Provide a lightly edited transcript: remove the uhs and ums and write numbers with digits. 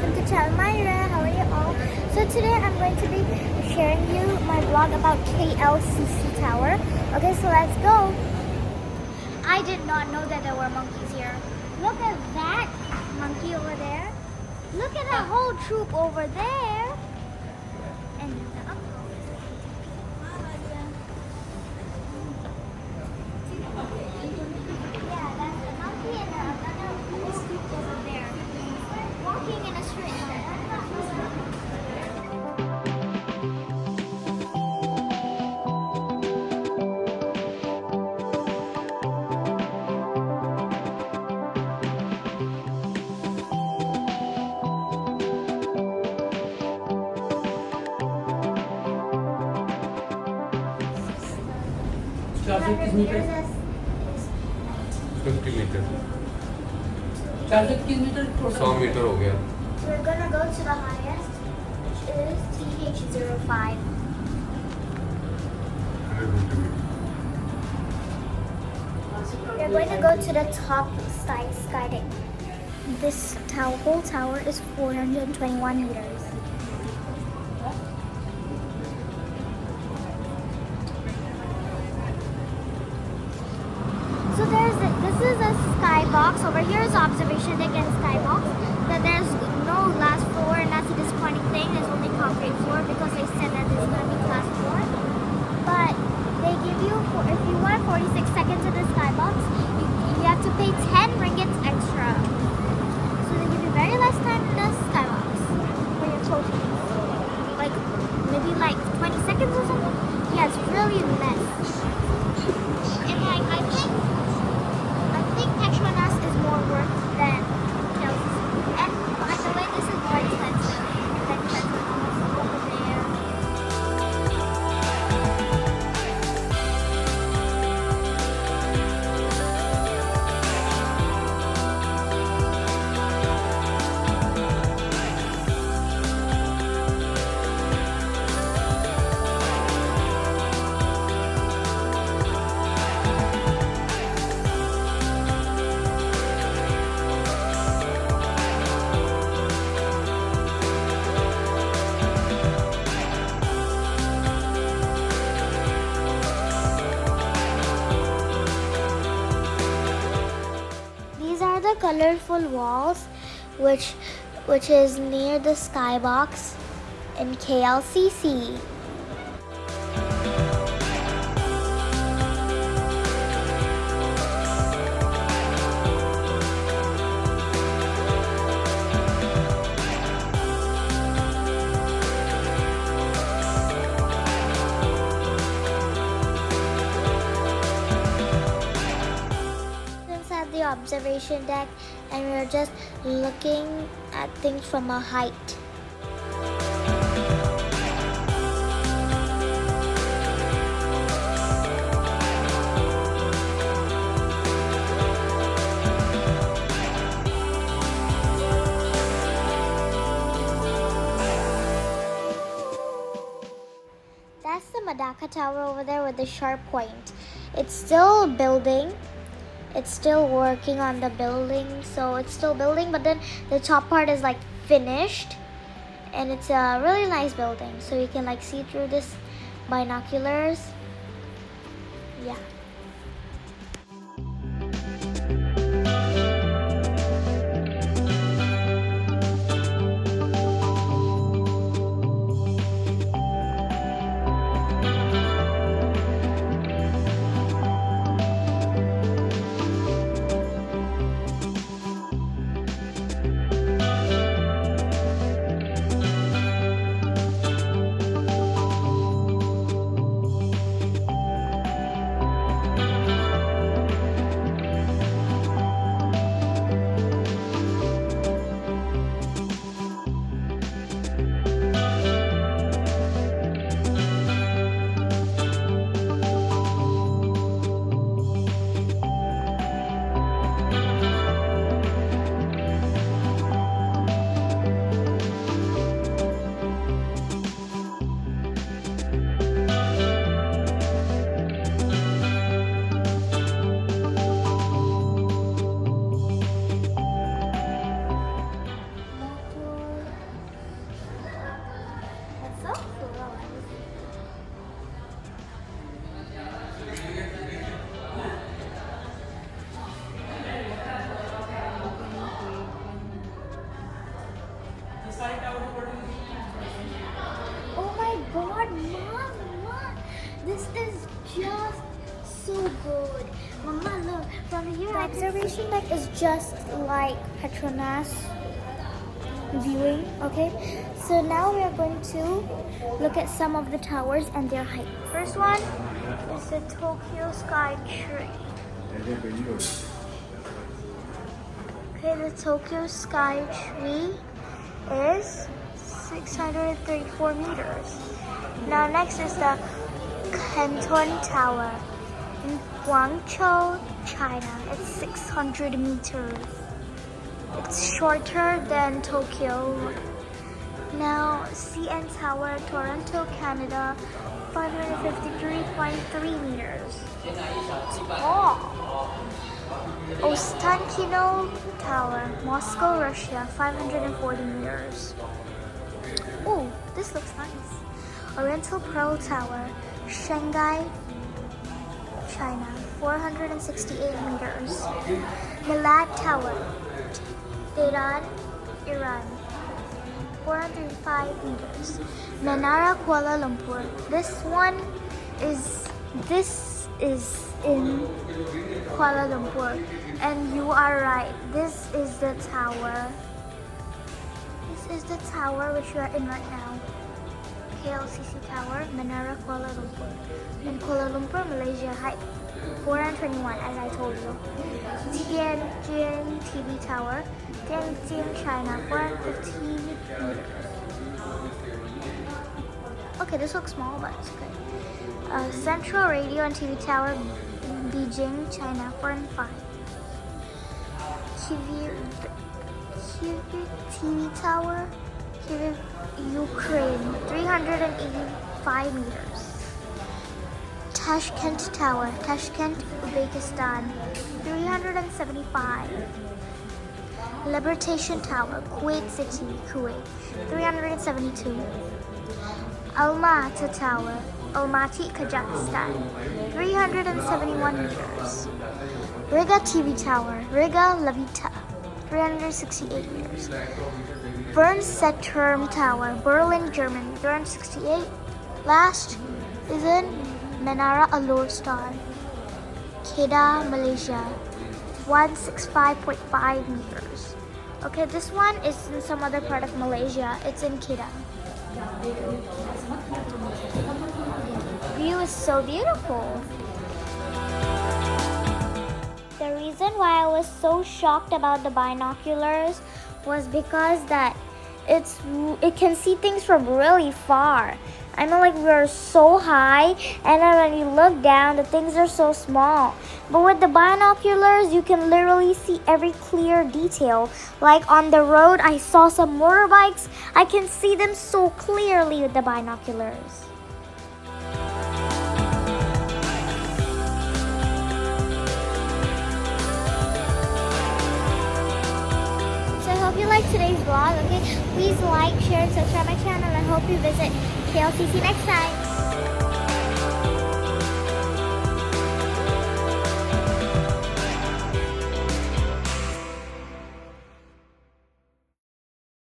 welcome to Channel Myra. How are you all? So today I'm going to be sharing you my vlog about KLCC Tower. Okay, so let's go. I did not know that there were monkeys here. Look at that monkey over there. Look at that whole troop over there. And the uncle. Yeah, that's the monkey and another whole troop over there. Walking in a straight line. Charger किस metre 50 metre charger किस metre 100 metre हो गया We're gonna go to the highest, which is TH05. 150 metre We're going to go to the top skydiving. This whole tower is 421 meters. So this is a skybox. Over here is observation deck and skybox. That there's no last floor, and that's a disappointing thing. There's only concrete floor because they said that there's going to be last floor. But they give you, if you want 46 seconds in the skybox, you have to pay 10 ringgits extra. So they give you very less time in the skybox for your trophies. Like maybe like 20 seconds or something. Yeah, it's really less. And like I think Petronas is more worth than KLCC. And by the way, this is more expensive than Petronas over there. These are the colorful walls which is near the skybox in KLCC. Inside the observation deck, and we're just looking at things from a height. That's the Madaka Tower over there with the sharp point. It's still building. It's still working on the building, so it's still building, but then the top part is like finished, and it's a really nice building, so you can like see through this binoculars. Yeah. observation deck is just like Petronas viewing, okay? So now we are going to look at some of the towers and their height. First one is the Tokyo Sky Tree. Okay, the Tokyo Sky Tree is 634 meters. Now next is the Canton Tower in Guangzhou, China. It's 600 meters. It's shorter than Tokyo. Now CN Tower, Toronto, Canada, 553.3 meters. Oh. Ostankino Tower, Moscow, Russia, 540 meters. Oh, this looks nice. Oriental Pearl Tower, Shanghai, China, 468 meters. Milad Tower, Tehran, Iran, 405 meters. Menara, Kuala Lumpur. This is in Kuala Lumpur, and you are right. This is the tower. This is the tower which we are in right now. KLCC Tower, Menara, Kuala Lumpur. In Kuala Lumpur, Malaysia, height 421, as I told you. Tianjin TV Tower, Tianjin, China, 415 meters. Okay, this looks small, but it's okay. Central Radio and TV Tower, Beijing, China, 405. Kyiv TV Tower, Kyiv, Ukraine, 385 meters. Tashkent Tower, Tashkent, Uzbekistan, 375. Libertation Tower, Kuwait City, Kuwait, 372. Almaty Tower, Almaty, Kazakhstan, 371 meters. Riga TV Tower, Riga, Levita, 368 meters. Bernsetturm Tower, Berlin, Germany, 368. Last is in Menara Allure Star, Kedah, Malaysia, 165.5 meters. Okay, this one is in some other part of Malaysia. It's in Kedah. View is so beautiful. The reason why I was so shocked about the binoculars was because that it can see things from really far. I know, like, we're so high, and then when you look down, the things are so small. But with the binoculars, you can literally see every clear detail. Like on the road, I saw some motorbikes. I can see them so clearly with the binoculars. So I hope you liked today's vlog, okay? Please like, share, and subscribe my channel, and I hope you visit KLCC next time.